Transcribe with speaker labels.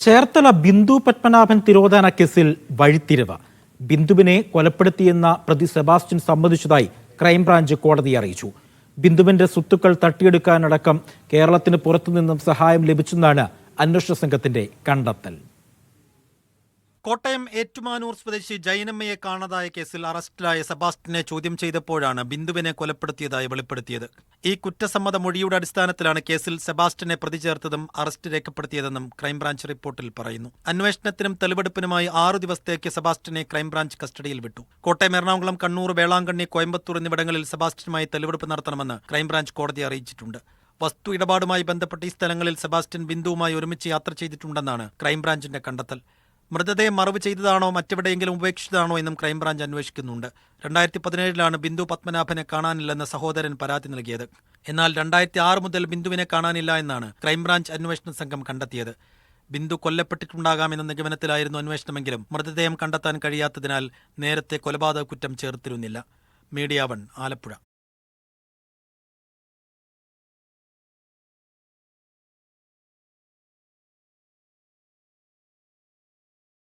Speaker 1: ചേർത്തല ബിന്ദു പത്മനാഭൻ തിരോധാന കേസിൽ വഴിത്തിരിവ്. ബിന്ദുവിനെ കൊലപ്പെടുത്തിയെന്ന പ്രതി സെബാസ്റ്റ്യൻ സമ്മതിച്ചതായി ക്രൈംബ്രാഞ്ച് കോടതിയെ അറിയിച്ചു. ബിന്ദുവിന്റെ സ്വത്തുക്കൾ തട്ടിയെടുക്കാനടക്കം കേരളത്തിന് പുറത്തുനിന്നും സഹായം ലഭിച്ചെന്നാണ് അന്വേഷണ സംഘത്തിന്റെ കണ്ടെത്തൽ.
Speaker 2: കോട്ടയം ഏറ്റുമാനൂർ സ്വദേശി ജൈനമ്മയെ കാണാതായ കേസിൽ അറസ്റ്റിലായ സെബാസ്റ്റ്യനെ ചോദ്യം ചെയ്തപ്പോഴാണ് ബിന്ദുവിനെ കൊലപ്പെടുത്തിയതായി വെളിപ്പെടുത്തിയത്. ഈ കുറ്റസമ്മത മൊഴിയുടെ അടിസ്ഥാനത്തിലാണ് കേസിൽ സെബാസ്റ്റ്യനെ പ്രതി ചേർത്തതും അറസ്റ്റ് രേഖപ്പെടുത്തിയതെന്നും ക്രൈംബ്രാഞ്ച് റിപ്പോർട്ടിൽ പറയുന്നു. അന്വേഷണത്തിനും തെളിവെടുപ്പിനുമായി 6 ദിവസത്തേക്ക് സെബാസ്റ്റ്യനെ ക്രൈംബ്രാഞ്ച് കസ്റ്റഡിയിൽ വിട്ടു. കോട്ടയം, എറണാകുളം, കണ്ണൂർ, വേളാങ്കണ്ണി, കോയമ്പത്തൂർ എന്നിവിടങ്ങളിൽ സെബാസ്റ്റ്യനുമായി തെളിവെടുപ്പ് നടത്തണമെന്ന് ക്രൈംബ്രാഞ്ച് കോടതിയെ അറിയിച്ചിട്ടുണ്ട്. വസ്തു ഇടപാടുമായി ബന്ധപ്പെട്ട് ഈ സ്ഥലങ്ങളിൽ സെബാസ്റ്റ്യൻ ബിന്ദുവുമായി ഒരുമിച്ച് യാത്ര ചെയ്തിട്ടുണ്ടെന്നാണ് ക്രൈംബ്രാഞ്ചിന്റെ കണ്ടെത്തൽ. മൃതദേഹം മറവ് ചെയ്തതാണോ മറ്റെവിടെയെങ്കിലും ഉപേക്ഷിച്ചതാണോ എന്നും ക്രൈംബ്രാഞ്ച് അന്വേഷിക്കുന്നുണ്ട്. 2017 ബിന്ദു പത്മനാഭനെ കാണാനില്ലെന്ന് സഹോദരൻ പരാതി നൽകിയത്. എന്നാൽ 2006 മുതൽ ബിന്ദുവിനെ കാണാനില്ല എന്നാണ് ക്രൈംബ്രാഞ്ച് അന്വേഷണ സംഘം കണ്ടെത്തിയത്. ബിന്ദു കൊല്ലപ്പെട്ടിട്ടുണ്ടാകാമെന്ന നിഗമനത്തിലായിരുന്നു അന്വേഷണമെങ്കിലും മൃതദേഹം കണ്ടെത്താൻ കഴിയാത്തതിനാൽ നേരത്തെ കൊലപാതക കുറ്റം ചേർത്തിരുന്നില്ല. മീഡിയ 1 ആലപ്പുഴ.